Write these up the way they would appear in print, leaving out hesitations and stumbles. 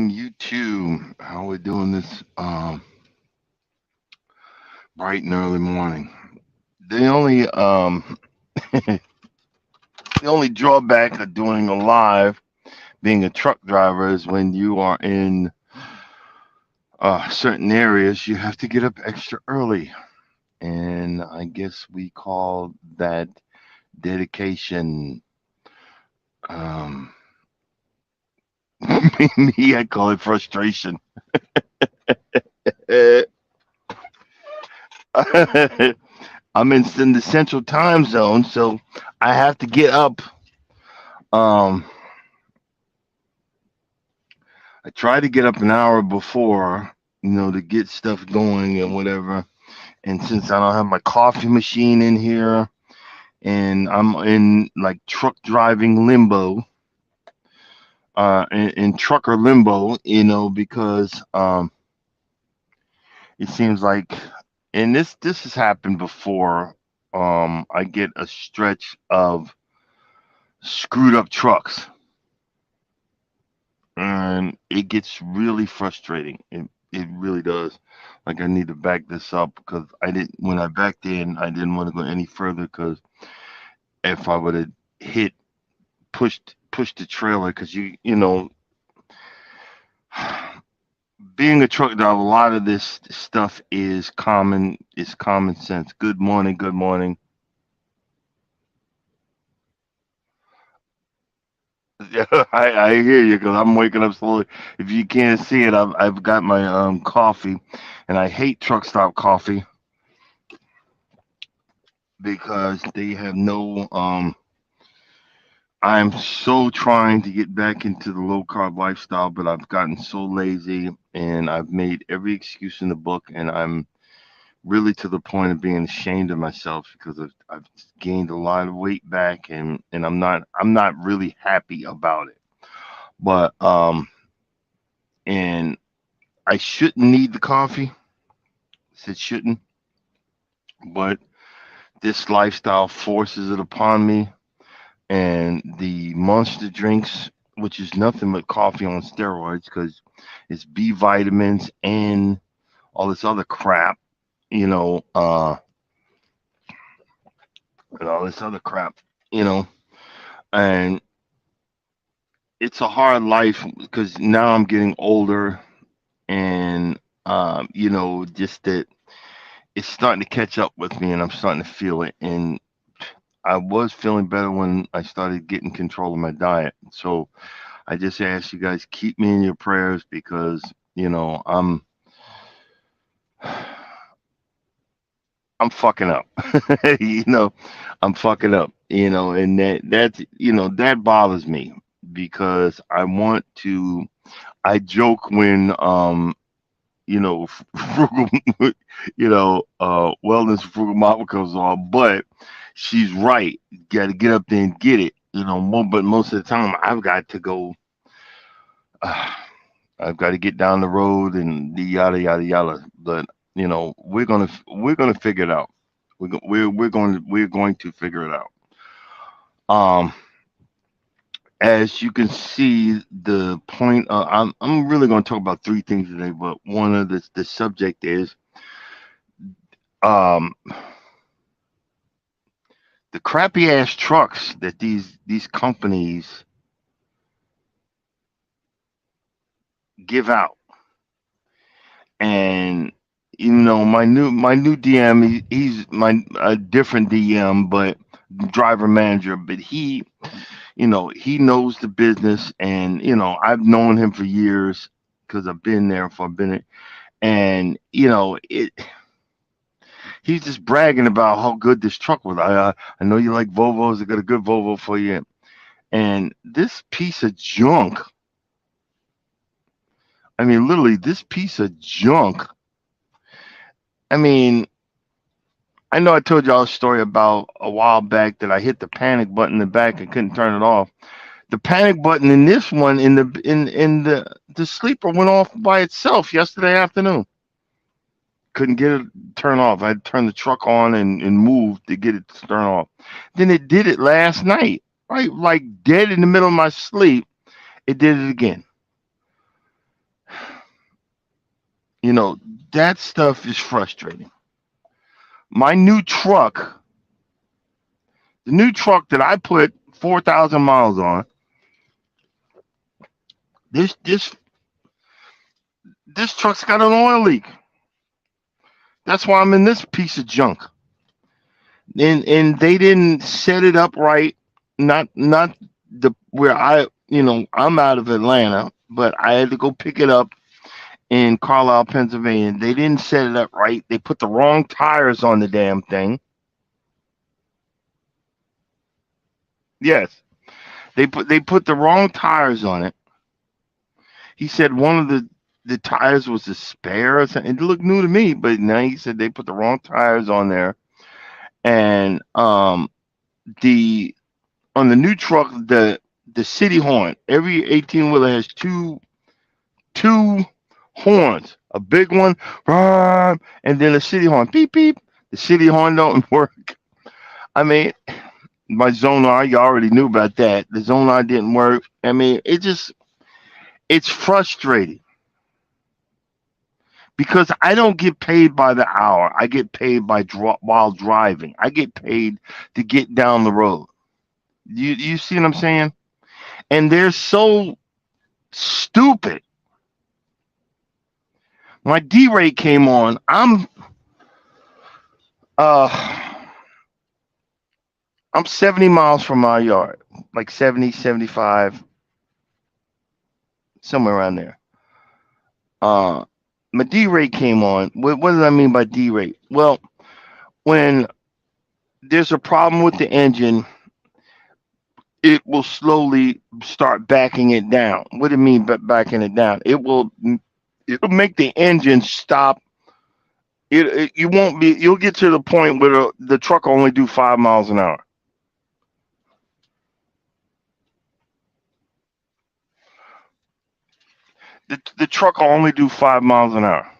morning, you too. How we doing this bright and early morning? The only the only drawback of doing a live, being a truck driver, is when you are in certain areas, you have to get up extra early, and I guess we call that dedication. Um, Me, I call it frustration. I'm in the central time zone, so I have to get up. Um, I try to get up an hour before, to get stuff going and whatever. And since I don't have my coffee machine in here, and I'm in like truck driving limbo, in trucker limbo, because it seems like, and this has happened before. I get a stretch of screwed up trucks, and it gets really frustrating. It really does. Like, I need to back this up because I didn't when I backed in, I didn't want to go any further because if I would have hit pushed the trailer, because being a truck driver, a lot of this stuff is common sense. Good morning, good morning. Yeah, I hear you because I'm waking up slowly. If you can't see it, I've got my coffee, and I hate truck stop coffee because they have no. I'm so trying to get back into the low carb lifestyle, but I've gotten so lazy, and I've made every excuse in the book, and I'm really to the point of being ashamed of myself because I've gained a lot of weight back, and I'm not really happy about it. But and I shouldn't need the coffee. Said shouldn't, but this lifestyle forces it upon me. And the monster drinks, which is nothing but coffee on steroids, because it's B vitamins and all this other crap, you know, uh, and all this other crap, you know, and it's a hard life because now I'm getting older, and just that it's starting to catch up with me, and I'm starting to feel it. And I was feeling better when I started getting control of my diet. So I just ask you guys, keep me in your prayers because I'm fucking up. you know, I'm fucking up. And that bothers me because I want to. I joke when frugal, wellness frugal mama comes on, but she's right. You got to get up there and get it. But most of the time I've got to go. Uh, I've got to get down the road and the yada yada yada. But we're gonna figure it out. We're going to figure it out. Um, as you can see, the point. I'm really going to talk about three things today, but one of the subject is um the crappy ass trucks that these companies give out. And my new DM, he's my a different DM, but driver manager, but he knows the business, and I've known him for years because I've been there for a minute. And he's just bragging about how good this truck was. I know you like Volvos. I got a good Volvo for you. And this piece of junk, I mean, literally, this piece of junk. I mean, I know I told y'all a story about a while back that I hit the panic button in the back and couldn't turn it off. The panic button in this one in the sleeper went off by itself yesterday afternoon. Couldn't get it to turn off. I had to turn the truck on and move to get it to turn off. Then it did it last night, right? Like dead in the middle of my sleep. It did it again. You know, that stuff is frustrating. My new truck, the new truck that I put 4,000 miles on, this this this truck's got an oil leak. That's why I'm in this piece of junk. And they didn't set it up right. Not the where I'm out of Atlanta, but I had to go pick it up in Carlisle, Pennsylvania. They didn't set it up right. They put the wrong tires on the damn thing. Yes, they put the wrong tires on it. He said one of the tires was a spare or something. It looked new to me, but now he said they put the wrong tires on there. And the on the new truck, the city horn. Every 18 wheeler has two horns. A big one, and then a city horn. Beep beep. The city horn don't work. I mean, my Zonar, you already knew about that. The Zonar didn't work. I mean, it's frustrating because I don't get paid by the hour. I get paid while driving. I get paid to get down the road. You see what I'm saying? And they're so stupid. My D rate came on. Uh I'm 70 miles from my yard, like 70, 75, somewhere around there. Uh, my D rate came on. What does I mean by D rate? Well, when there's a problem with the engine, it will slowly start backing it down. What do you mean by backing it down? It'll make the engine stop. You won't be. You'll get to the point where the truck will only do 5 miles an hour. The truck will only do 5 miles an hour.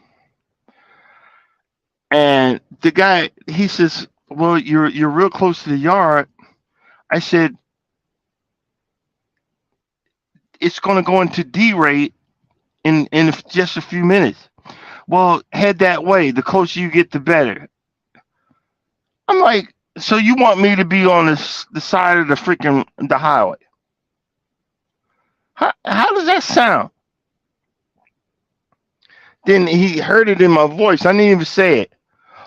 And the guy, he says, "Well, you're real close to the yard." I said, "It's going to go into D rate in just a few minutes." Well, head that way. The closer you get, the better. I'm like, so you want me to be on the side of the highway? How does that sound? Then he heard it in my voice. I didn't even say it.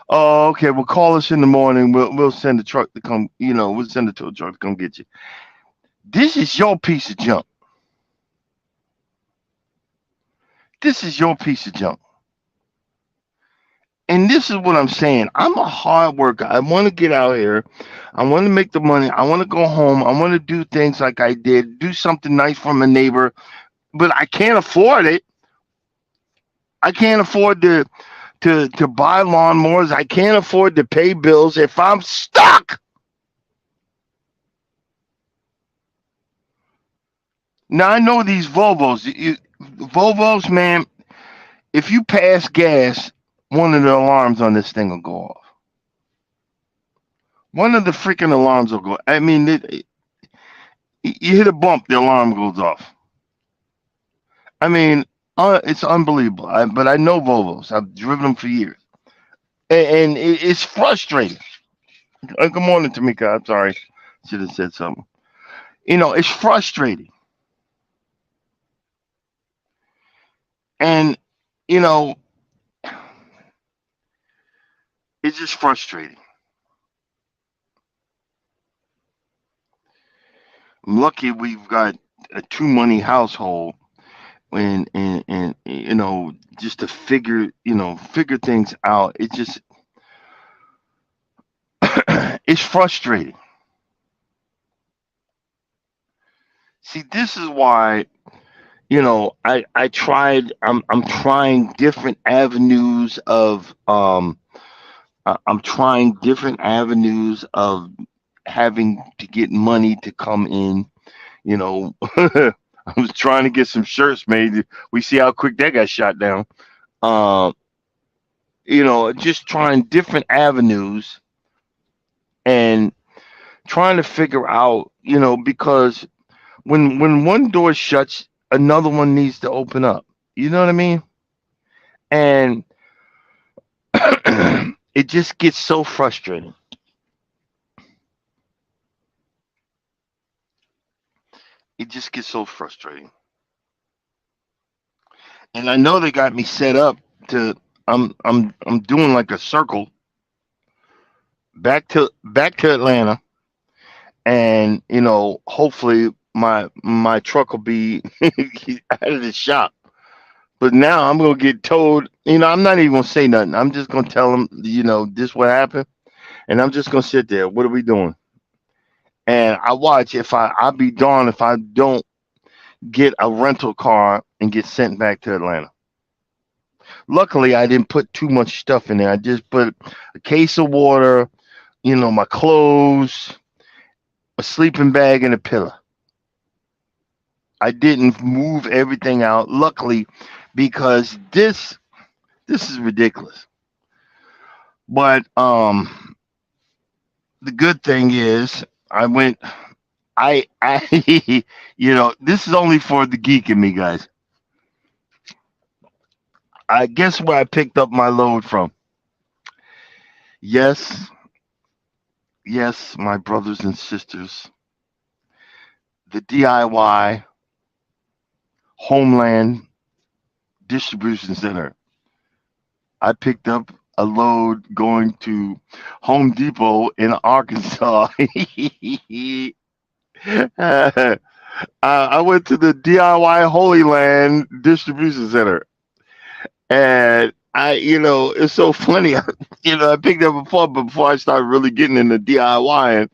Oh, okay. Well, call us in the morning. We'll send a truck to come. We'll send a tow truck to come get you. This is your piece of junk. This is your piece of junk. And this is what I'm saying. I'm a hard worker. I want to get out here. I want to make the money. I want to go home. I want to do things like I did. Do something nice for my neighbor. But I can't afford it. I can't afford to buy lawnmowers. I can't afford to pay bills if I'm stuck. Now I know these Volvos, man. If you pass gas, one of the alarms on this thing will go off. One of the freaking alarms will go. I mean, you hit a bump, the alarm goes off. I mean, it's unbelievable. But I know Volvos. I've driven them for years, and it's frustrating. Good morning, Tamika. I'm sorry, should have said something. It's frustrating, and you know, it's just frustrating. I'm lucky we've got a two money household, and just to figure things out. It just it's frustrating. See, this is why I tried. I'm trying different avenues of I'm trying different avenues of having to get money to come in. I was trying to get some shirts made. We see how quick that got shot down. Uh, just trying different avenues and trying to figure out, because when one door shuts, another one needs to open up. You know what I mean? And it just gets so frustrating. It just gets so frustrating. And I know they got me set up to. I'm doing like a circle back to Atlanta, and hopefully my truck will be out of the shop. But now I'm gonna get told, I'm not even gonna say nothing. I'm just gonna tell them, this what happened, and I'm just gonna sit there. What are we doing? And I watch if I'll be darned if I don't get a rental car and get sent back to Atlanta. Luckily, I didn't put too much stuff in there. I just put a case of water, my clothes, a sleeping bag, and a pillow. I didn't move everything out. Luckily, because this is ridiculous. But the good thing is I went. I this is only for the geek in me, guys. I guess where I picked up my load from. Yes, yes, my brothers and sisters, the DIY Homeland Distribution Center. I picked up a load going to Home Depot in Arkansas. I went to the DIY Holy Land Distribution Center, and it's so funny. I picked up before, but before I started really getting into DIY, and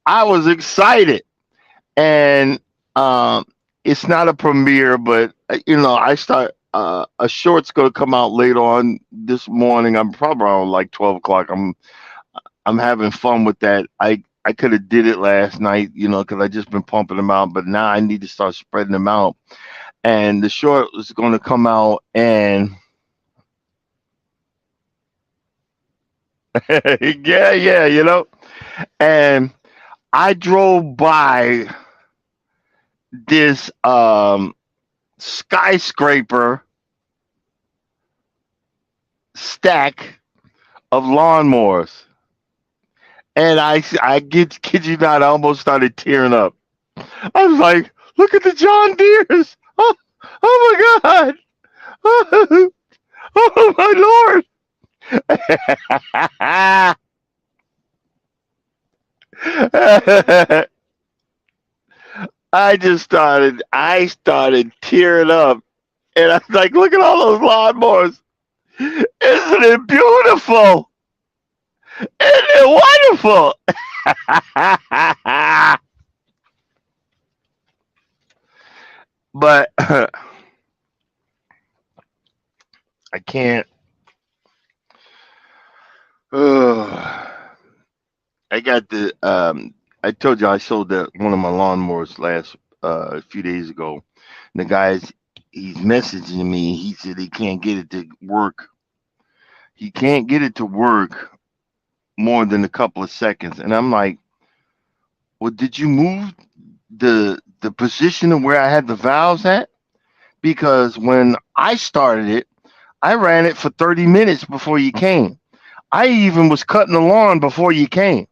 I was excited. And it's not a premiere, but I start a short's gonna come out later on this morning. I'm probably around like 12 o'clock. I'm having fun with that. I could have did it last night, because I just been pumping them out, but now I need to start spreading them out. And the short is going to come out, and yeah, and I drove by this skyscraper stack of lawnmowers, and I kid you not, I almost started tearing up. I was like, "Look at the John Deere's! Oh my God! Oh my Lord!" I started tearing up, and I was like, "Look at all those lawnmowers! Isn't it beautiful? Isn't it wonderful?" But I can't. I got the. I told you I sold that one of my lawnmowers last a few days ago. And the guy's he's messaging me. He said he can't get it to work. He can't get it to work more than a couple of seconds. And I'm like, "Well, did you move the position of where I had the valves at? Because when I started it, I ran it for 30 minutes before you came. I even was cutting the lawn before you came.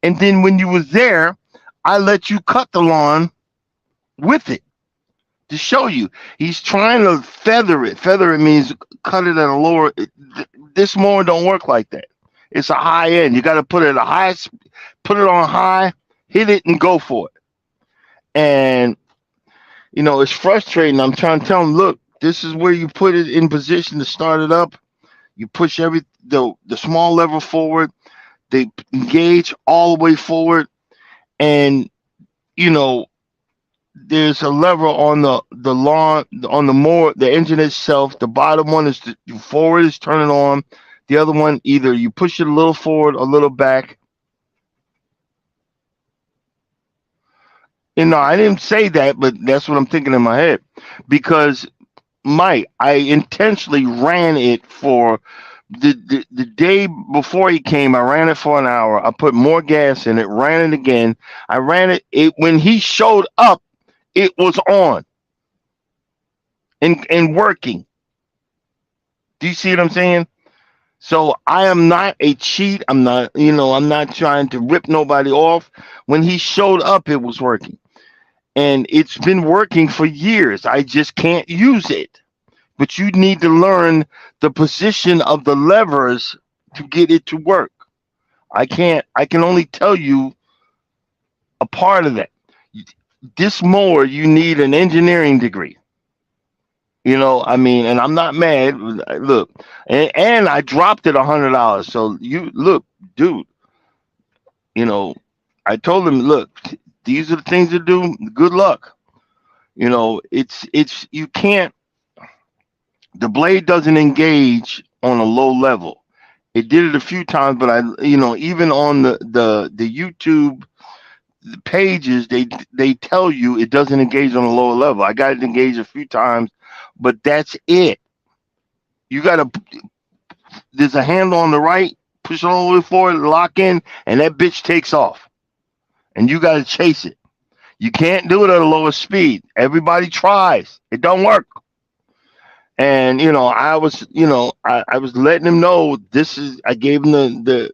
And then when you was there, I let you cut the lawn with it to show you. He's trying to feather it. Feather it means cut it at a lower. This mower don't work like that. It's a high end. You got to put it at a high, put it on high, hit it, and go for it. And it's frustrating. I'm trying to tell him, look, this is where you put it in position to start it up. You push the small lever forward. They engage all the way forward, and you know there's a lever on the lawn on the mower, the engine itself. The bottom one is the forward is turning on. The other one, either you push it a little forward, a little back. I didn't say that, but that's what I'm thinking in my head. Because Mike, I intentionally ran it for the day before he came. I ran it for an hour. I put more gas in it, ran it again. I ran it when he showed up, it was on and working. Do you see what I'm saying? So I am not a cheat. I'm not, I'm not trying to rip nobody off. When he showed up, it was working. And it's been working for years. I just can't use it. But you need to learn the position of the levers to get it to work. I can only tell you a part of that. This mower, you need an engineering degree. I mean, and I'm not mad. Look, and I dropped it $100. So you look, dude. You know, I told him, look, these are the things to do. Good luck. It's you can't. The blade doesn't engage on a low level. It did it a few times, but even on the YouTube pages, they tell you it doesn't engage on a lower level. I got it engaged a few times, but that's it. You got to There's a handle on the right, push it all the way forward, lock in, and that bitch takes off. And you got to chase it. You can't do it at a lower speed. Everybody tries. It don't work. And I was letting him know this is. I gave him the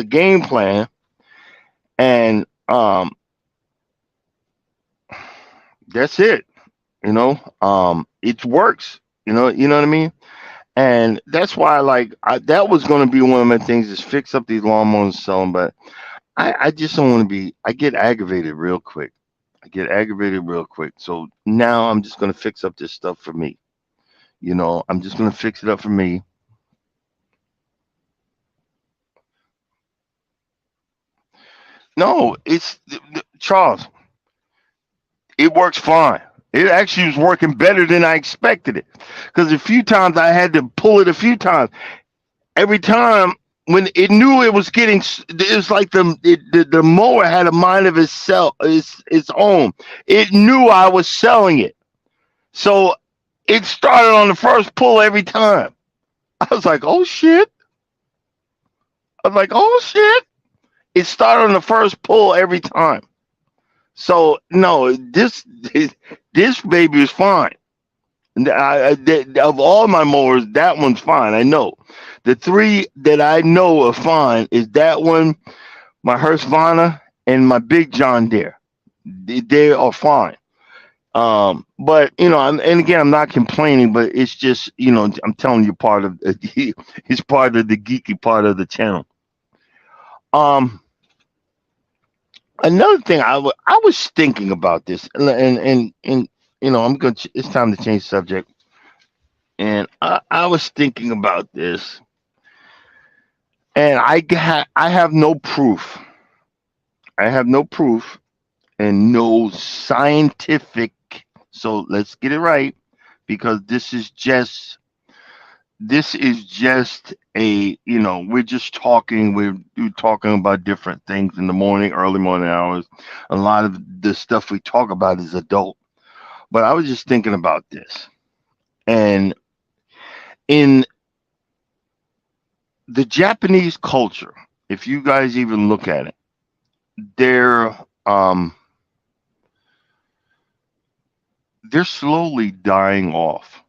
game plan, and that's it. It works. You know what I mean. And that's why, that was going to be one of my things is fix up these lawnmowers and sell them. But I just don't want to be. I get aggravated real quick. So now I'm just going to fix up this stuff for me. I'm just going to fix it up for me. No, it's Charles. It works fine. It actually was working better than I expected it. Because a few times I had to pull it a few times. Every time when it knew it was getting, it was like the mower had a mind of itself, its own. It knew I was selling it. So it started on the first pull every time. I was like, oh shit. It started on the first pull every time. So no, this baby is fine. Of all my mowers, that one's fine. I know. The three that I know are fine is that one, my Husqvarna, and my big John Deere. They are fine. But and again, I'm not complaining, but it's just I'm telling you part of it's part of the geeky part of the channel. Um, Another thing I was thinking about this, and I'm going. It's time to change subject, and I was thinking about this, and I have no proof. I have no proof and no scientific. So let's get it right, because this is just a we're just talking, we're talking about different things in the morning, early morning hours. A lot of the stuff we talk about is adult, but I was just thinking about this. And in the Japanese culture, if you guys even look at it, they're um they're slowly dying off.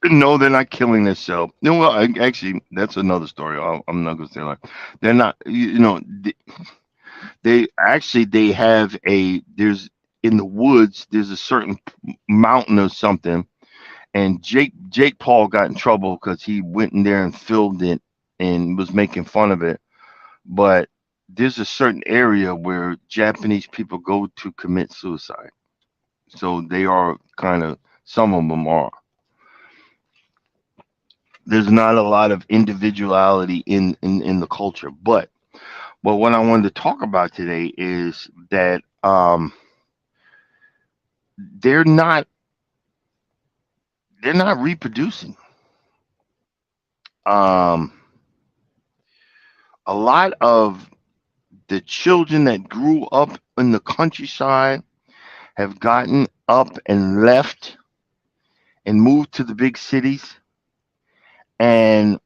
No, they're not killing themselves. No, well, actually, that's another story. I'm not gonna say like they're not. They actually they have a there's in the woods. There's a certain mountain or something, and Jake Paul got in trouble because he went in there and filmed it and was making fun of it. But there's a certain area where Japanese people go to commit suicide. So they are kind of some of them are. There's not a lot of individuality in the culture. But what I wanted to talk about today is that they're not they're not reproducing. Um, a lot of the children that grew up in the countryside have gotten up and left and moved to the big cities, and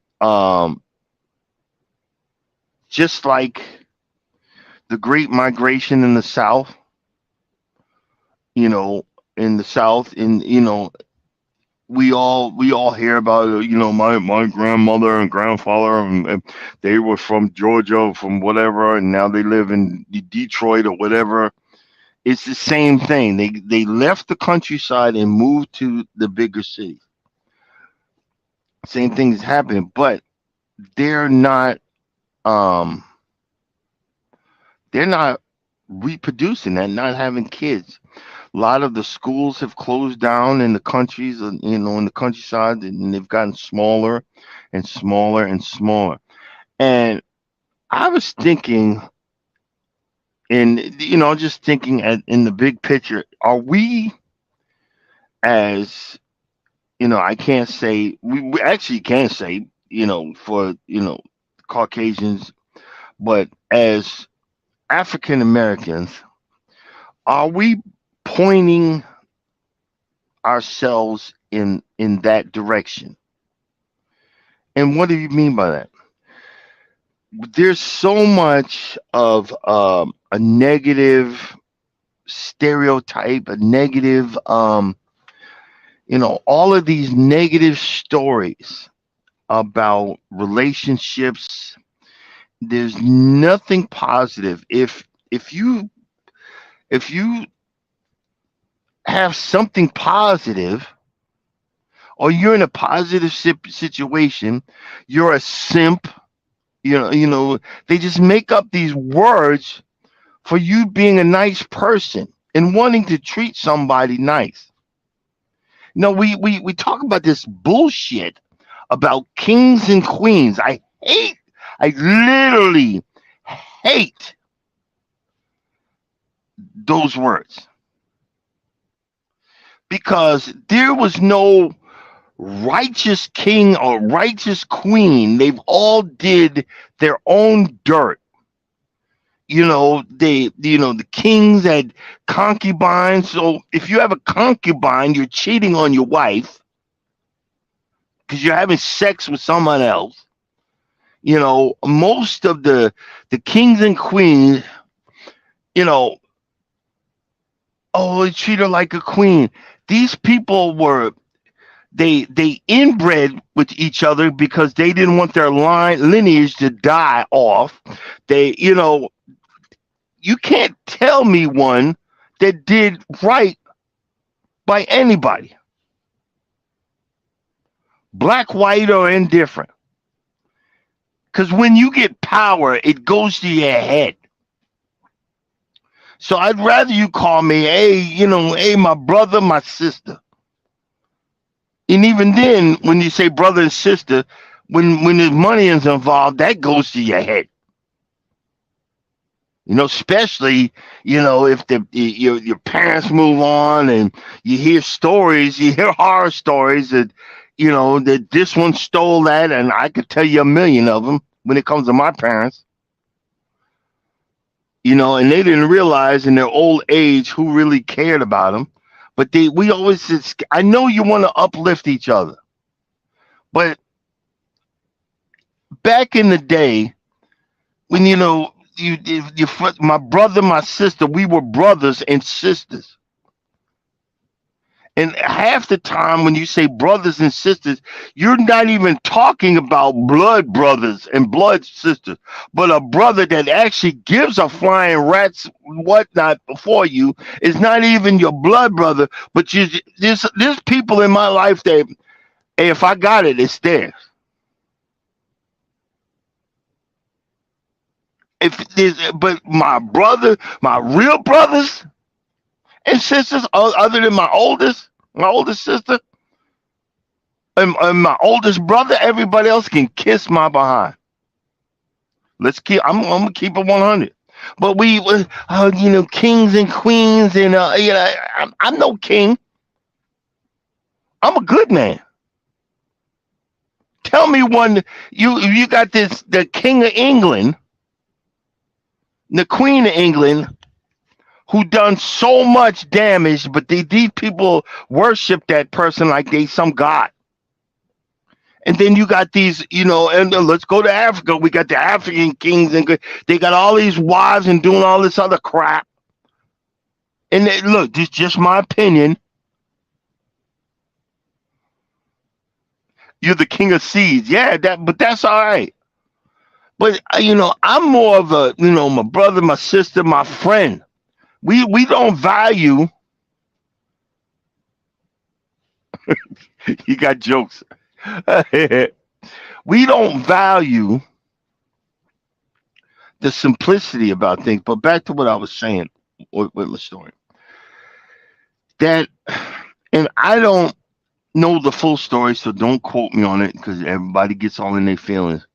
just like the Great Migration in the South, you know, in the South, in we all hear about my grandmother and grandfather, and they were from Georgia, from whatever, and now they live in Detroit or whatever. It's the same thing. They left the countryside and moved to the bigger city. Same thing is happening, but they're not um they're not reproducing and not having kids. A lot of the schools have closed down in the countries, in the countryside, and they've gotten smaller and smaller and smaller. And I was thinking, just thinking in the big picture, are we, as I can't say, we actually can't say, for Caucasians, but as African Americans, are we pointing ourselves in that direction? And what do you mean by that? There's so much of a negative stereotype, a negative, all of these negative stories about relationships. There's nothing positive. If you have something positive, or you're in a positive situation, you're a simp. They just make up these words for you being a nice person and wanting to treat somebody nice. We talk about this bullshit about kings and queens. I literally hate those words, because there was no righteous king or righteous queen. They've all did their own dirt. The kings had concubines. So if you have a concubine, you're cheating on your wife because you're having sex with someone else. Most of the kings and queens, oh, they treat her like a queen. These people were, they inbred with each other because they didn't want their lineage to die off. You can't tell me one that did right by anybody, black, white, or indifferent. Because when you get power, it goes to your head. So I'd rather you call me, hey, my brother, my sister. And even then, when you say brother and sister, when there's money is involved, that goes to your head. Especially, if your parents move on, and you hear horror stories that, that this one stole that, and I could tell you a million of them when it comes to my parents. And they didn't realize in their old age who really cared about them. But we always said, I know you want to uplift each other, but back in the day, when my brother, my sister, we were brothers and sisters. And half the time when you say brothers and sisters, you're not even talking about blood brothers and blood sisters, but a brother that actually gives a flying rat's whatnot before you is not even your blood brother, but there's people in my life that, hey, if I got it, it's theirs. But my brother, my real brothers and sisters, other than my oldest sister, and my oldest brother, everybody else can kiss my behind. I'm gonna keep it 100. But kings and queens, and I'm no king. I'm a good man. Tell me one. You got the King of England, the Queen of England, who done so much damage, but these people worship that person like they some god. And then you got these, and let's go to Africa. We got the African kings, and they got all these wives and doing all this other crap. And look, this is just my opinion. You're the king of seeds. Yeah, but that's all right. But I'm more of a, my brother, my sister, my friend. We don't value. You got jokes. We don't value the simplicity about things. But back to what I was saying with the story. That, and I don't know the full story, so don't quote me on it because everybody gets all in their feelings.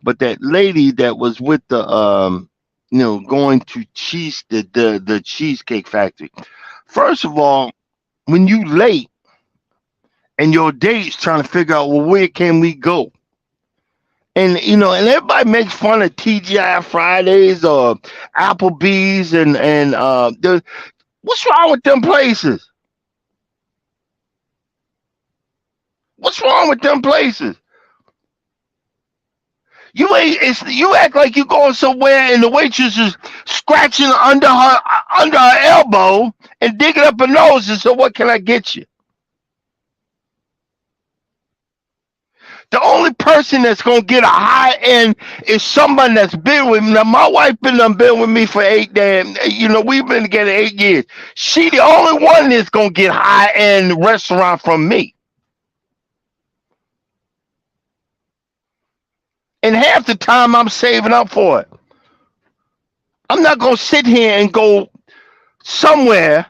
But that lady that was with the going to the cheesecake factory. First of all, when you late and your date's trying to figure out, well, where can we go? And everybody makes fun of TGI Fridays or Applebee's and what's wrong with them places? What's wrong with them places? You act like you're going somewhere and the waitress is scratching under her elbow and digging up her nose and so what can I get you? The only person that's gonna get a high end is someone that's been with me. Now my wife been with me for 8 damn. We've been together 8 years. She the only one that's gonna get high end restaurant from me. And half the time I'm saving up for it. I'm not gonna sit here and go somewhere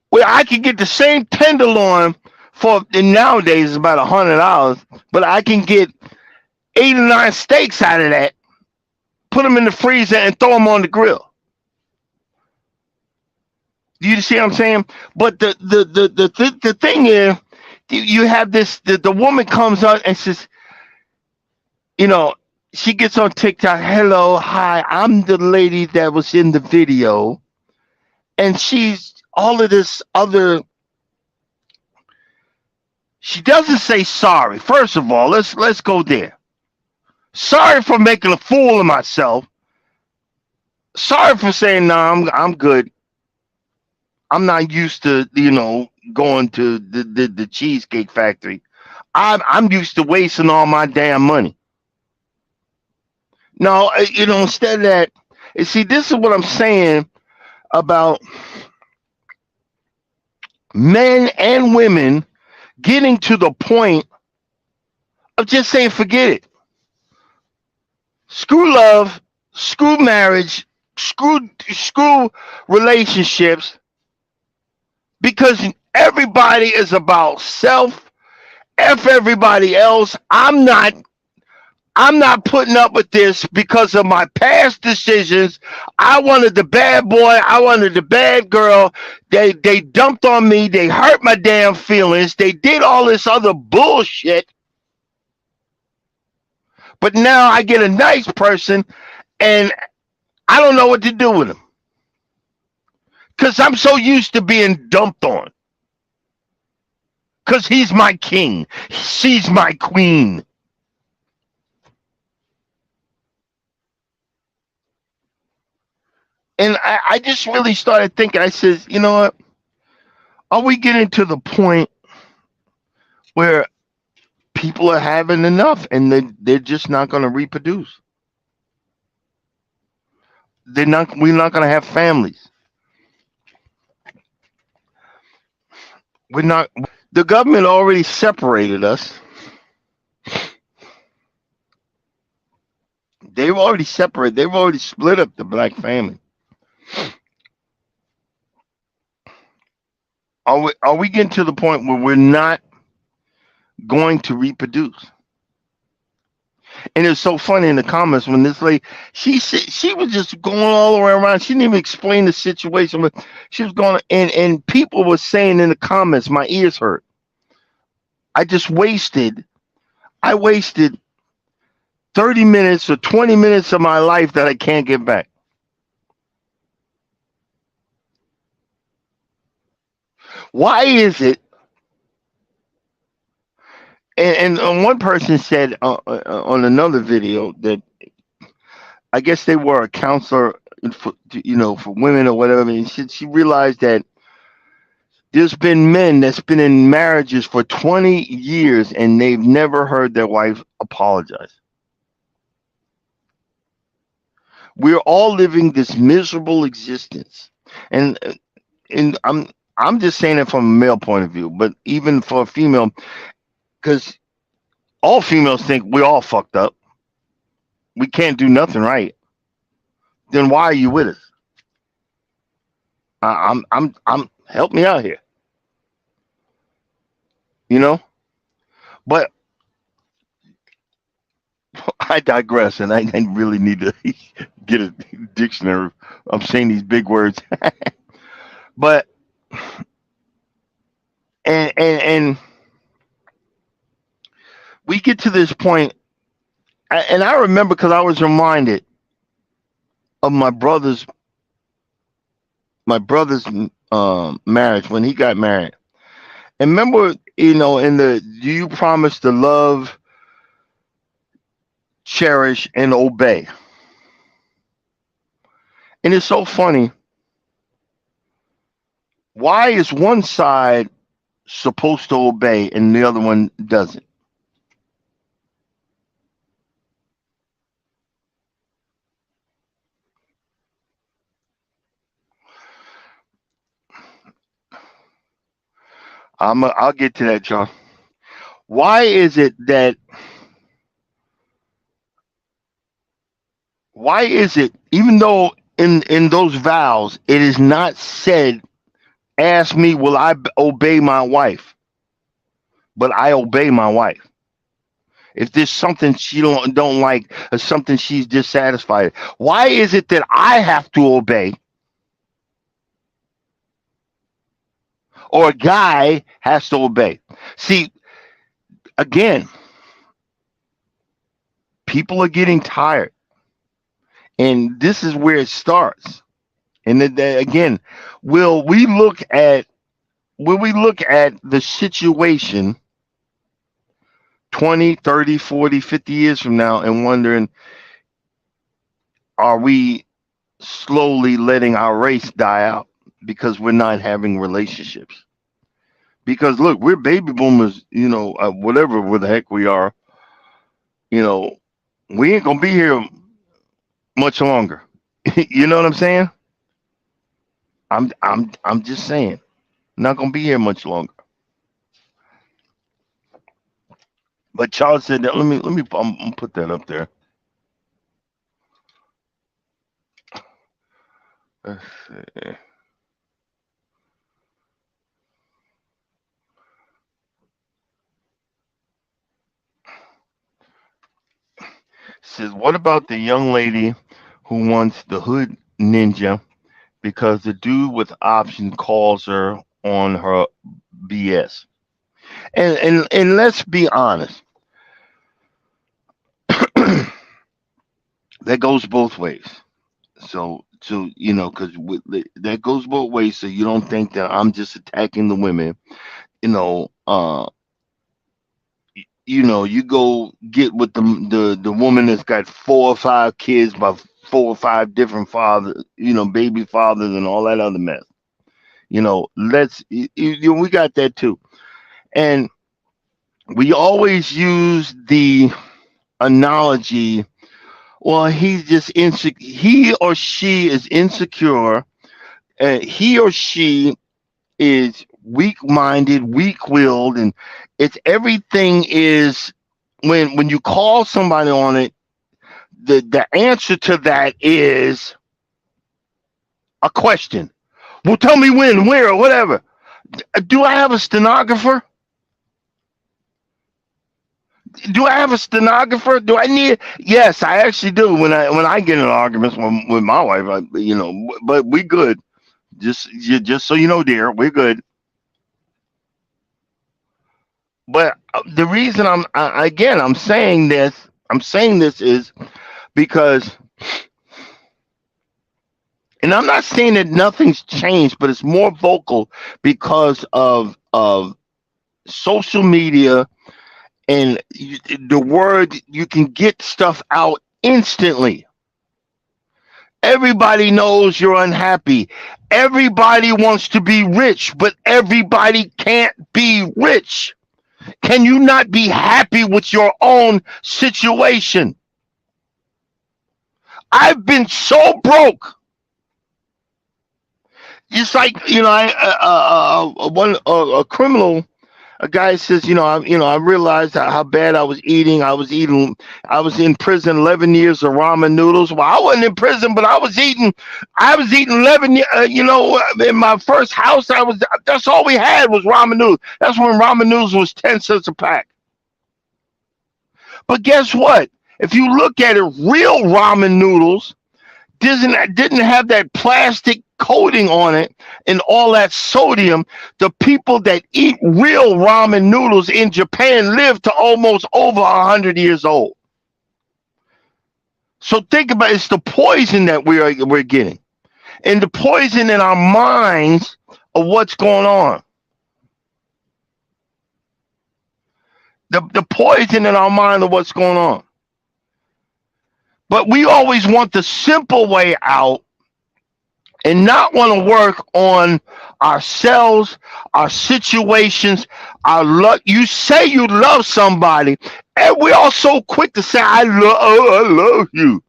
where I can get the same tenderloin and nowadays it's about $100, but I can get 8 or 9 steaks out of that, put them in the freezer and throw them on the grill. You see what I'm saying? But the thing is, you have this. The woman comes out and says, she gets on TikTok. Hello, hi, I'm the lady that was in the video, and she's all of this other. She doesn't say sorry. First of all, let's go there. Sorry for making a fool of myself. Sorry for saying no, I'm good. I'm not used to going to the cheesecake factory. I'm used to wasting all my damn money. No, instead of that, see, this is what I'm saying about men and women getting to the point of just saying, forget it. Screw love, screw marriage, screw relationships, because everybody is about self. F everybody else. I'm not putting up with this because of my past decisions. I wanted the bad boy. I wanted the bad girl. They dumped on me. They hurt my damn feelings. They did all this other bullshit. But now I get a nice person and I don't know what to do with him. Because I'm so used to being dumped on. Because he's my king. She's my queen. And I just really started thinking, I said, you know what? Are we getting to the point where people are having enough and they're just not going to reproduce? We're not going to have families. We're not. The government already separated us. They've already separated. They've already split up the black family. Are we getting to the point where we're not going to reproduce? And it's so funny in the comments when this lady, she was just going all the way around. She didn't even explain the situation, but she was going, and people were saying in the comments, my ears hurt. I wasted 30 minutes or 20 minutes of my life that I can't get back. Why is it? And one person said on another video that I guess they were a counselor for women or whatever. And she realized that There's been men that's been in marriages for 20 years and they've never heard their wife apologize. We're all living this miserable existence. And I'm just saying it from a male point of view, but even for a female, because all females think we all fucked up. We can't do nothing right. Then why are you with us? I'm. Help me out here, you know. But I digress, and I really need to get a dictionary. I'm saying these big words, but and we get to this point, and I remember because I was reminded of my brother's marriage when he got married. And remember, in the do you promise to love, cherish, and obey? And it's so funny. Why is one side supposed to obey and the other one doesn't? I'll get to that, John. Why is it that why is it even though in those vows it is not said, ask me will obey my wife, but I obey my wife. If there's something she don't like or something she's dissatisfied, why is it that I have to obey or a guy has to obey? See, again, people are getting tired, and this is where it starts. And again, will we look at the situation 20, 30, 40, 50 years from now and wondering, are we slowly letting our race die out because we're not having relationships? Because look, we're baby boomers, whatever the heck we are, you know, we ain't gonna be here much longer. You know what I'm saying? I'm just saying, not gonna be here much longer. But Charles said that. Let me I'm gonna put that up there. Let's see. Says, what about the young lady who wants the hood ninja because the dude with option calls her on her BS? And let's be honest, that goes both ways. So because that goes both ways. So you don't think that I'm just attacking the women. You know, uh, you go get with the woman that's got 4 or 5 kids by 4 or 5 different fathers, baby fathers and all that other mess. We got that too. And we always use the analogy, well, he's just insecure. He or she is insecure. And he or she is weak-minded, weak-willed, and it's everything is when you call somebody on it, the answer to that is a question. Well, tell me when, where, or whatever. Do I have a stenographer? Do I have a stenographer? Do I need? Yes, I actually do. When I get in arguments with my wife, but we good. Just so you know, dear, we're good. But the reason I'm saying this is because, and I'm not saying that nothing's changed, but it's more vocal because of social media and the word. You can get stuff out instantly. Everybody knows you're unhappy. Everybody wants to be rich, but everybody can't be rich. Can you not be happy with your own situation? I've been so broke. It's like, a criminal, a guy says, I realized how bad I was eating. I was in prison 11 years of ramen noodles. Well, I wasn't in prison, but I was eating 11, in my first house. That's all we had was ramen noodles. That's when ramen noodles was 10 cents a pack. But guess what? If you look at it, real ramen noodles didn't have that plastic coating on it and all that sodium. The people that eat real ramen noodles in Japan live to almost over 100 years old. So think about it. It's the poison that we're getting, and the poison in our minds of what's going on. The poison in our mind of what's going on. But we always want the simple way out and not want to work on ourselves, our situations, our luck. You say you love somebody, and we're all so quick to say, I love you.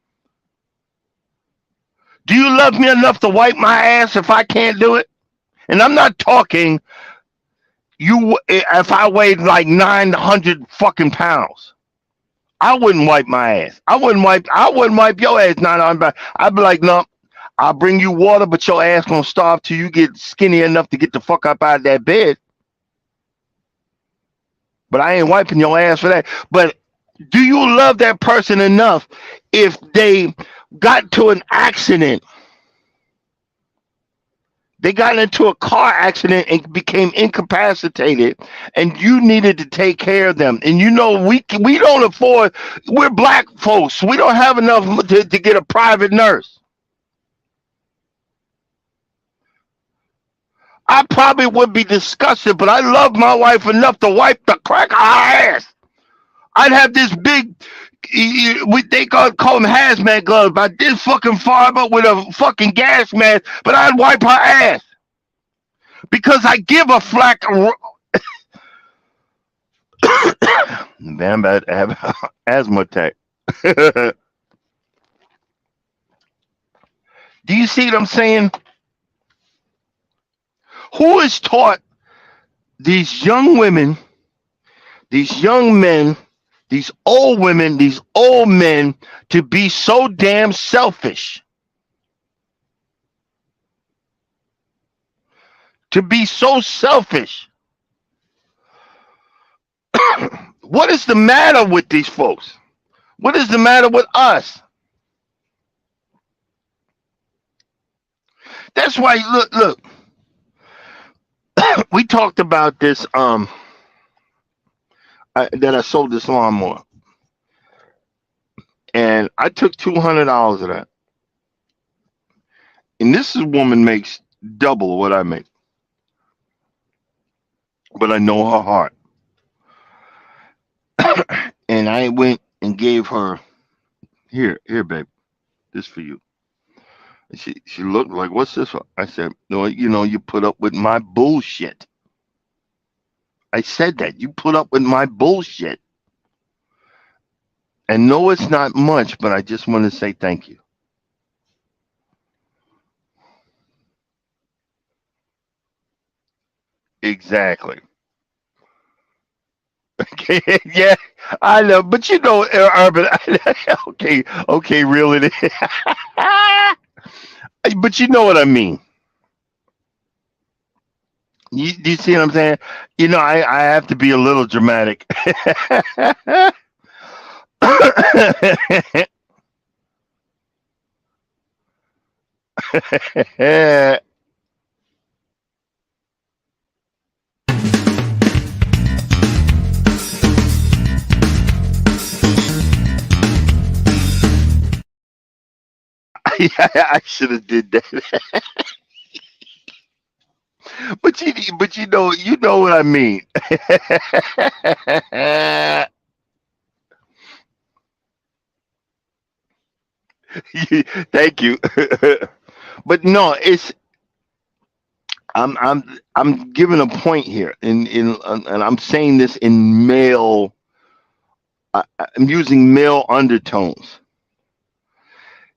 Do you love me enough to wipe my ass if I can't do it? And I'm not talking if I weighed like 900 fucking pounds. I wouldn't wipe my ass. I wouldn't wipe your ass 900 pounds. I'd be like, no, I'll bring you water, but your ass gonna starve till you get skinny enough to get the fuck up out of that bed. But I ain't wiping your ass for that. But do you love that person enough if they got to an accident? They got into a car accident and became incapacitated, and you needed to take care of them. And we don't afford. We're black folks. We don't have enough to get a private nurse. I probably would be disgusted, but I love my wife enough to wipe the crack out of her ass. I'd have this big, they call them hazmat gloves, about this fucking far up with a fucking gas mask, but I'd wipe her ass. Because I give a flack. Man, I'm about to have asthma attack. Do you see what I'm saying? Who is taught these young women, these young men, these old women, these old men to be so damn selfish? To be so selfish. What is the matter with these folks? What is the matter with us? That's why, look. We talked about this, that I sold this lawnmower. And I took $200 of that. And this woman makes double what I make. But I know her heart. And I went and gave her, here, babe, this for you. And she looked like, what's this for? I said, no, you put up with my bullshit. I said that. You put up with my bullshit. And no, it's not much, but I just want to say thank you. Exactly. Okay, yeah, I know, but Urban. Okay, reel it in. But you know what I mean. You see what I'm saying? I have to be a little dramatic. I should have did that. But you know what I mean. Thank you. But no, it's I'm giving a point here, and I'm saying this in male. I'm using male undertones.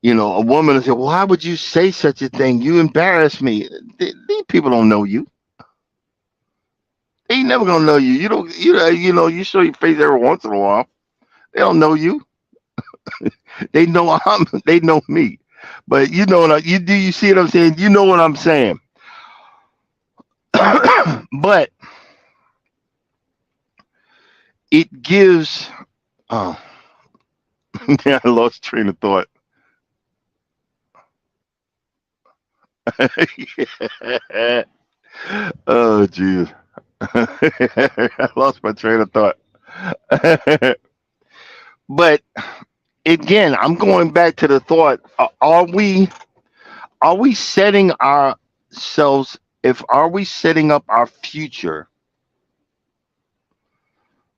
A woman will say, "Why would you say such a thing? You embarrass me." These people don't know you. They ain't never gonna know you. You don't. You show your face every once in a while. They don't know you. They know I'm. They know me. But you know what you do. You see what I'm saying? You know what I'm saying. But it gives. Oh, I lost train of thought. Oh, jeez. I lost my train of thought. But again, I'm going back to the thought: are we setting ourselves? If are we setting up our future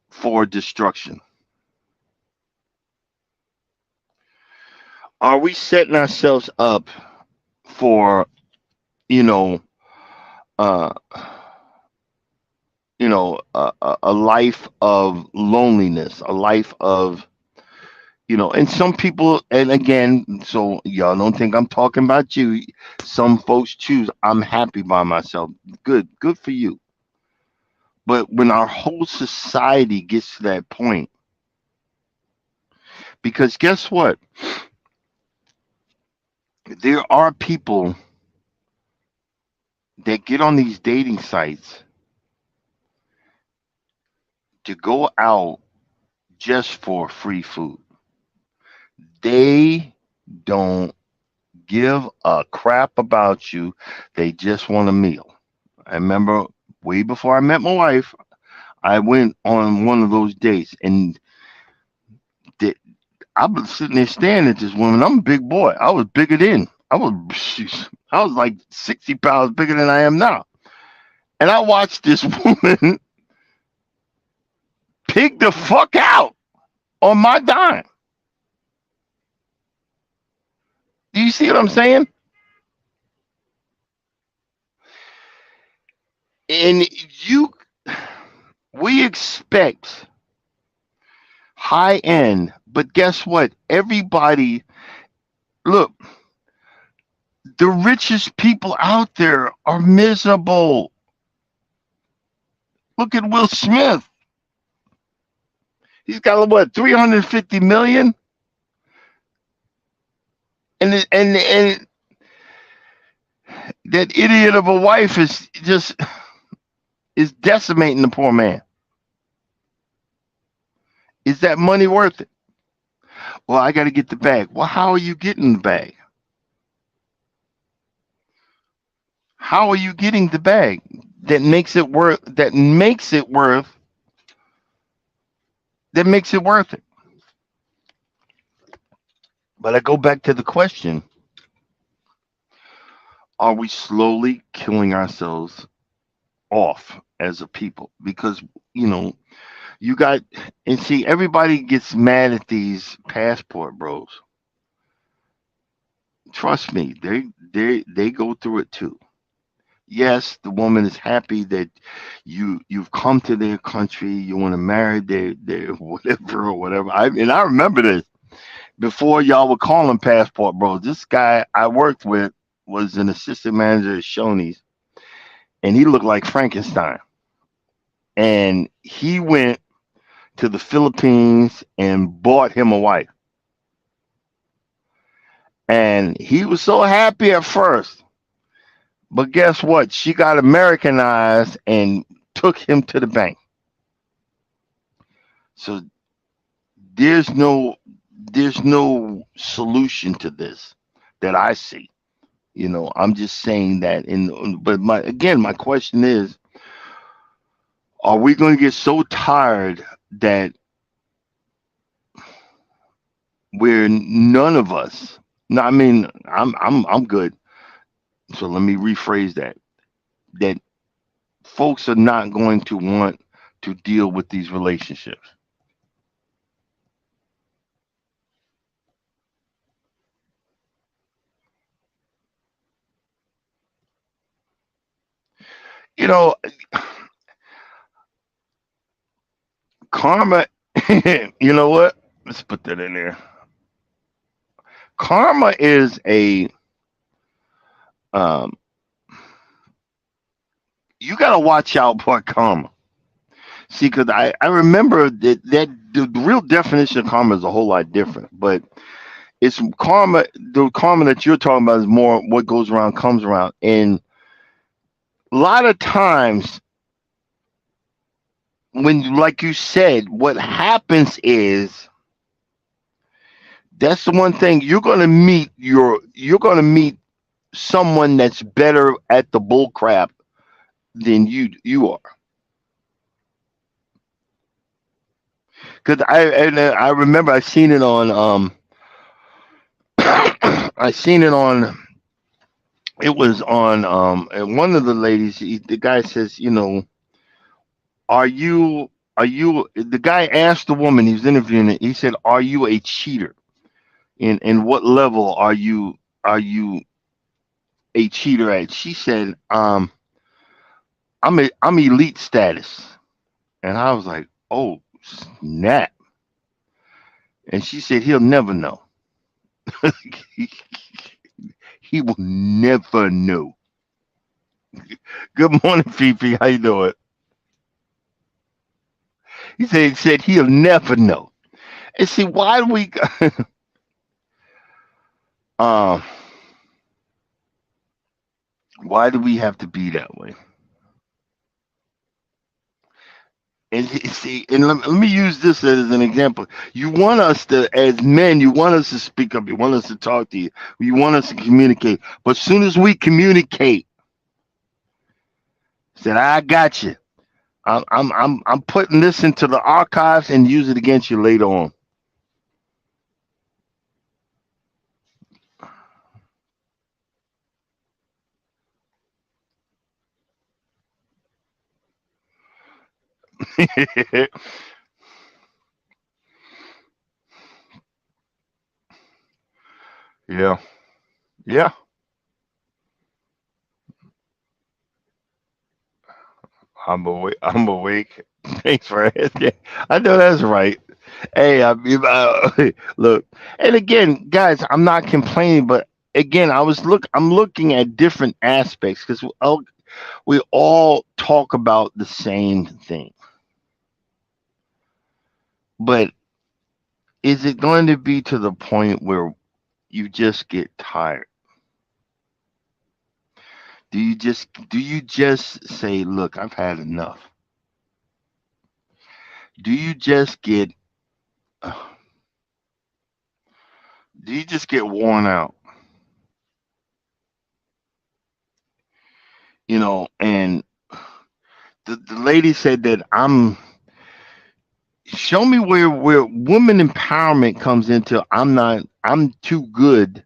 for destruction? Are we setting ourselves up for you know, uh, a life of loneliness, a life of and some people, and again, so y'all don't think I'm talking about you. Some folks choose, I'm happy by myself. Good for you. But when our whole society gets to that point, because guess what? There are people that get on these dating sites to go out just for free food. They don't give a crap about you. They just want a meal. I remember way before I met my wife, I went on one of those dates, and th- I was sitting there staring at this woman. I'm a big boy. I was bigger then. I was like 60 pounds bigger than I am now. And I watched this woman pig the fuck out on my dime. Do you see what I'm saying? And we expect high end, but guess what? Everybody, look, the richest people out there are miserable. Look at Will Smith. He's got what, 350 million, and that idiot of a wife is decimating the poor man. Is that money worth it? Well, I got to get the bag. Well, how are you getting the bag? How are you getting the bag that makes it worth? That makes it worth it. But I go back to the question: are we slowly killing ourselves off as a people? Because you know you got and see everybody gets mad at these passport bros. Trust me, they go through it too. Yes, the woman is happy that you've come to their country, you want to marry their whatever or whatever. I remember this before y'all were calling passport bros. This guy I worked with was an assistant manager at Shoney's, and he looked like Frankenstein. And he went to the Philippines and bought him a wife. And he was so happy at first. But guess what? She got Americanized and took him to the bank. So there's no there's no solution to this that I see. I'm just saying that but my question is, are we going to get so tired that we're none of us no, I mean, I'm good. So let me rephrase that folks are not going to want to deal with these relationships. You know, karma. You know what? Let's put that in there. Karma is a um. You gotta watch out for karma. See, because I remember that the real definition of karma is a whole lot different, but it's karma. The karma that you're talking about is more what goes around comes around, and a lot of times when, like you said, what happens is that's the one thing you're gonna meet someone that's better at the bull crap than you are. Because I remember I seen it on I seen it on it was on and one of the ladies, the guy says, are you the guy asked the woman he was interviewing it, he said, are you a cheater, and what level are you a cheater at? She said, I'm elite status. And I was like, oh snap. And she said, he'll never know. he, he will never know. Good morning, Fifi. How you doing? He said he'll never know. And see, why do we um why do we have to be that way? And see, and let me use this as an example. You want us to, as men, you want us to speak up. You want us to talk to you. You want us to communicate. But as soon as we communicate, said, I got you. I'm putting this into the archives and use it against you later on. Yeah, yeah. I'm awake. I'm awake. Thanks for asking. I know that's right. Hey, look, and again, guys, I'm not complaining, but again, I'm looking at different aspects because we all talk about the same thing, but is it going to be to the point where you just get tired? Do you just say, look, I've had enough? Do you just get uh, do you just get worn out? And the lady said that I'm show me where woman empowerment comes into, I'm too good.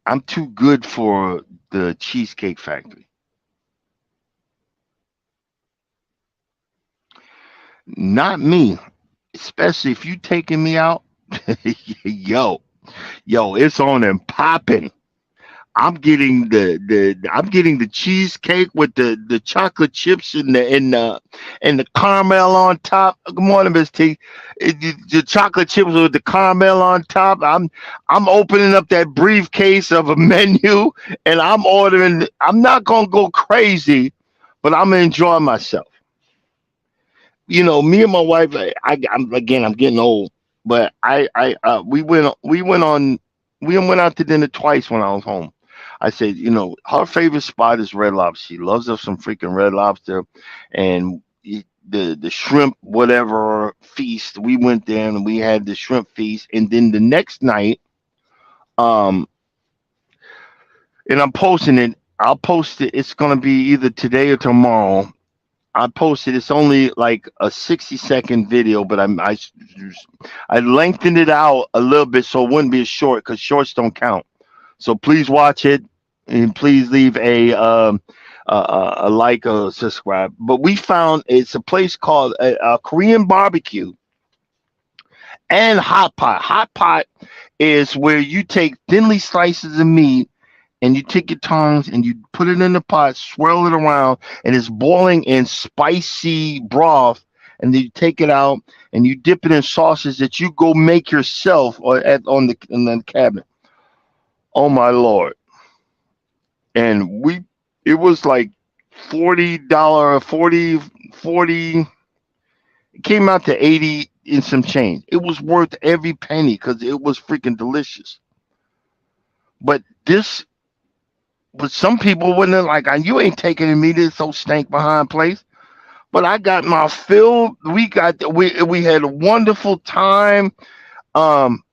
I'm too good for the Cheesecake Factory. Not me. Especially if you taking me out. yo, it's on and popping. I'm getting the cheesecake with the chocolate chips and the caramel on top. Good morning, Miss T. The chocolate chips with the caramel on top. I'm opening up that briefcase of a menu and I'm ordering. I'm not gonna go crazy, but I'm gonna enjoy myself. Me and my wife. I'm getting old, but we went out to dinner twice when I was home. I said, her favorite spot is Red Lobster. She loves us some freaking Red Lobster, and the shrimp whatever feast. We went there and we had the shrimp feast, and then the next night, um, and I'm posting it. I'll post it. It's gonna be either today or tomorrow. I posted. It's only like a 60-second video, but I lengthened it out a little bit so it wouldn't be as short because shorts don't count. So please watch it and please leave a like or subscribe. But we found it's a place called a Korean barbecue and hot pot. Hot pot is where you take thinly slices of meat and you take your tongs and you put it in the pot, swirl it around, and it's boiling in spicy broth. And then you take it out and you dip it in sauces that you go make yourself or at on the in the cabinet. Oh my lord! And it was like $40, 40. It came out to 80 and some change. It was worth every penny because it was freaking delicious. But this, but some people wouldn't like. You ain't taking me to so stank behind place. But I got my fill. We had a wonderful time. Um,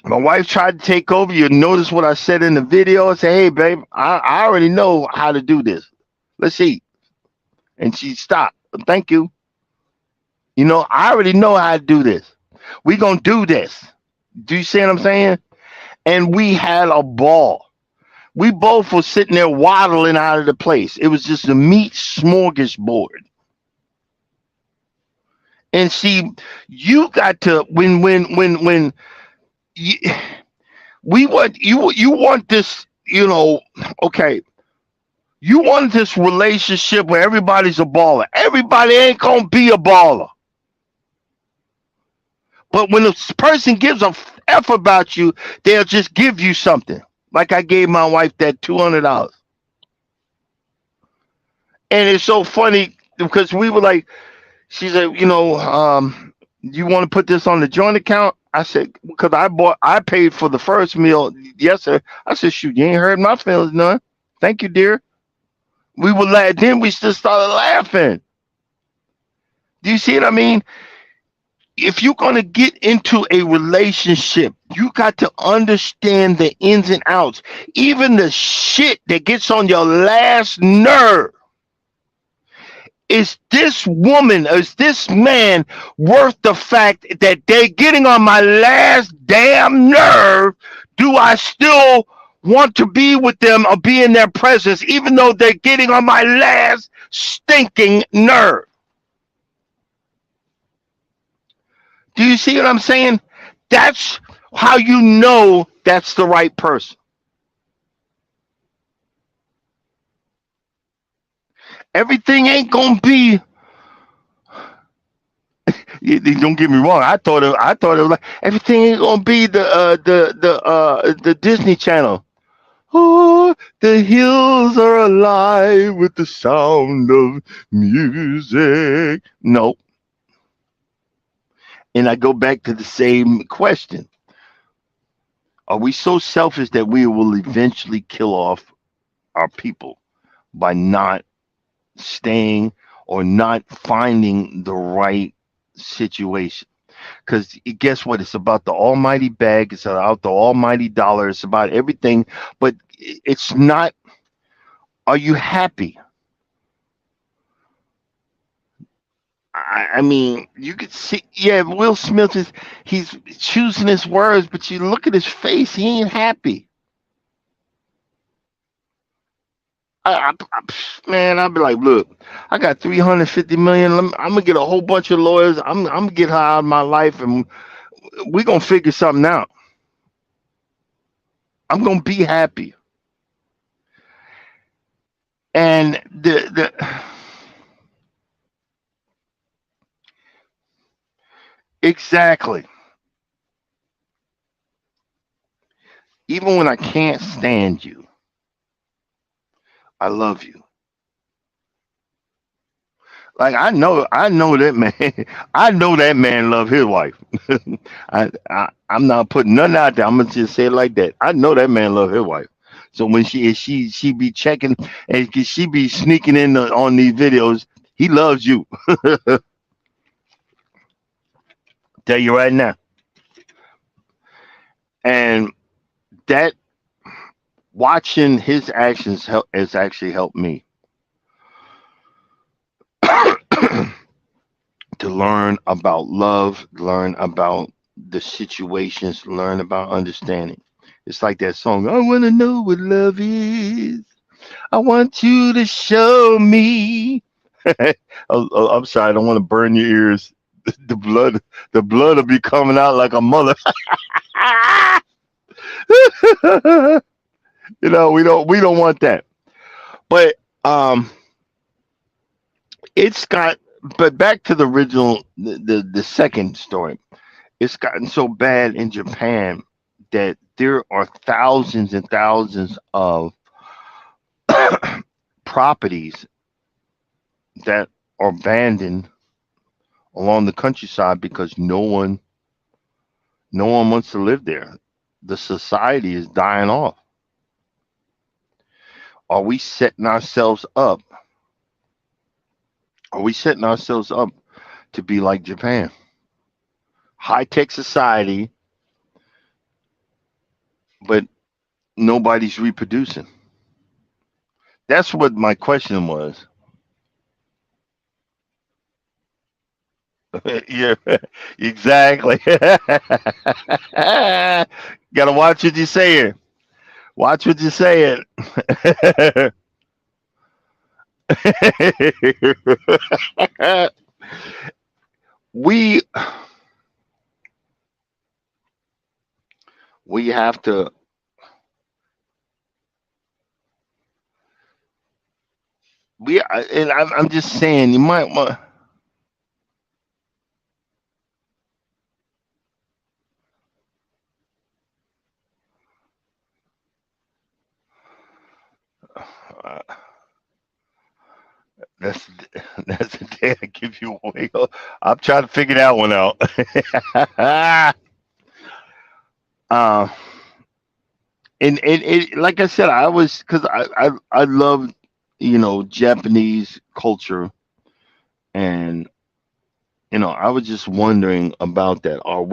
my wife tried to take over. You notice what I said in the video. I said, "Hey, babe, I already know how to do this. Let's eat." And she stopped. Thank you. I already know how to do this. We gonna do this. Do you see what I'm saying? And we had a ball. We both were sitting there waddling out of the place. It was just a meat smorgasbord. And see, you got to when you, we want you want this, okay. You want this relationship where everybody's a baller. Everybody ain't gonna be a baller. But when a person gives a f about you, they'll just give you something. Like I gave my wife that $200, and it's so funny because we were like, she said, you want to put this on the joint account? I said, because I paid for the first meal yesterday. I said, shoot, you ain't hurt my feelings none. Thank you, dear. We were then we just started laughing. Do you see what I mean? If you're going to get into a relationship, you got to understand the ins and outs, even the shit that gets on your last nerve. Is this woman, is this man worth the fact that they're getting on my last damn nerve? Do I still want to be with them or be in their presence, even though they're getting on my last stinking nerve? Do you see what I'm saying? That's how you know that's the right person. Everything ain't gonna be. Don't get me wrong. I thought it was like everything ain't gonna be the Disney Channel. Oh, the hills are alive with the sound of music. No. And I go back to the same question. Are we so selfish that we will eventually kill off our people by not staying or not finding the right situation? Because guess what? It's about the almighty bag. It's about the almighty dollar. It's about everything. But it's not, are you happy? I mean, you could see, yeah, Will Smith he's choosing his words, but you look at his face, he ain't happy. Man, I'd be like, look, I got 350 million. I'm gonna get a whole bunch of lawyers. I'm gonna get her out of my life, and we're gonna figure something out. I'm gonna be happy. And the exactly. Even when I can't stand you, I love you. Like I know that man. I know that man love his wife. I'm not putting nothing out there. I'm gonna just say it like that. I know that man love his wife. So when she be checking and she be sneaking in on these videos, he loves you. Tell you right now. And that watching his actions has actually helped me to learn about love, learn about the situations, learn about understanding. It's like that song, I want to know what love is. I want you to show me. I'm sorry, I don't want to burn your ears. The blood, the blood will be coming out like a mother. we don't want that. But um, it's got. But back to the original, the second story. It's gotten so bad in Japan that there are thousands and thousands of properties that are abandoned along the countryside because no one wants to live there. The society is dying off. Are we setting ourselves up? Are we setting ourselves up to be like Japan? High tech society, but nobody's reproducing. That's what my question was. Yeah, exactly. Gotta watch what you say. Watch what you say. we we have to. And I'm just saying, you might want. Uh, that's that's the day I give you a wiggle. I'm trying to figure that one out. uh, and it, like I said, I was because I love Japanese culture, and I was just wondering about that. Are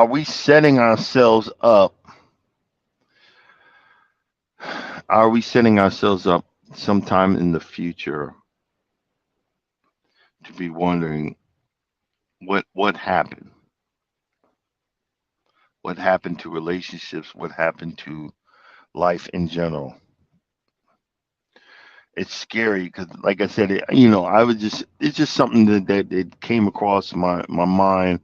we setting ourselves up? Are we setting ourselves up sometime in the future to be wondering what happened? What happened to relationships? What happened to life in general? It's scary because, like I said, I was it's just something that came across my mind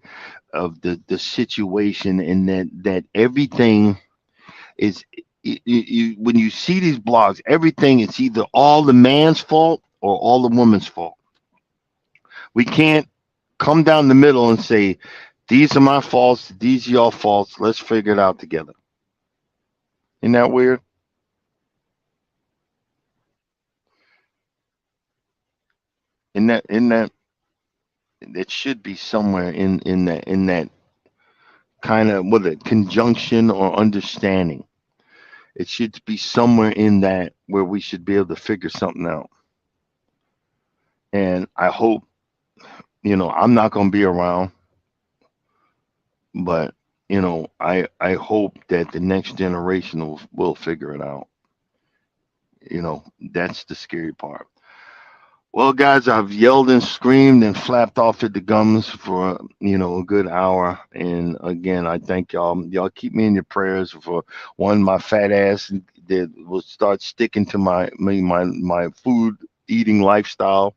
of the situation, and that everything is when you see these blogs, everything is either all the man's fault or all the woman's fault. We can't come down the middle and say these are my faults, these are your faults. Let's figure it out together. Isn't that weird? In that it should be somewhere in that kind of, whether conjunction or understanding. It should be somewhere in that where we should be able to figure something out. And I hope, I'm not going to be around, but I hope that the next generation will figure it out. That's the scary part. Well, guys, I've yelled and screamed and flapped off at the gums for a good hour, and again, I thank y'all. Y'all keep me in your prayers for one, my fat ass that will start sticking to my food eating lifestyle,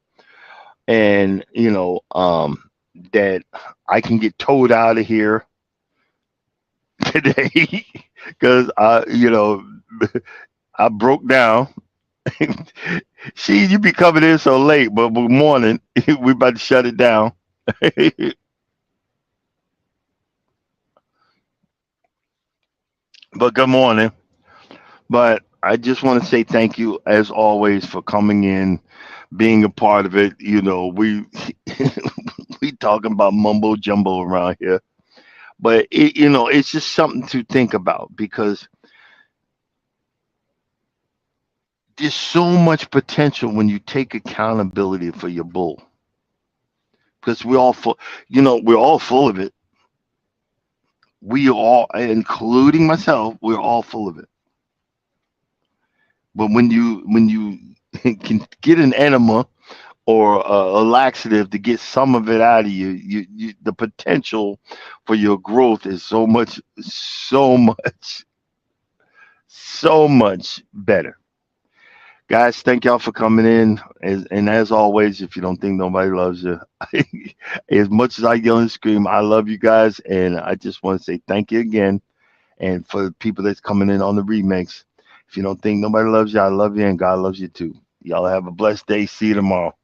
and that I can get towed out of here today because I broke down. See, you be coming in so late, but good morning. We about to shut it down. But good morning. But I just want to say thank you as always for coming in, being a part of it. We we talking about mumbo jumbo around here, but it's just something to think about because there's so much potential when you take accountability for your bull. Because we're all full of it. We all, including myself, we're all full of it. But when you can get an enema or a laxative to get some of it out of you, the potential for your growth is so much, so much better. Guys, thank y'all for coming in. And as always, if you don't think nobody loves you, as much as I yell and scream, I love you guys. And I just want to say thank you again. And for the people that's coming in on the remix, if you don't think nobody loves you, I love you, and God loves you too. Y'all have a blessed day. See you tomorrow.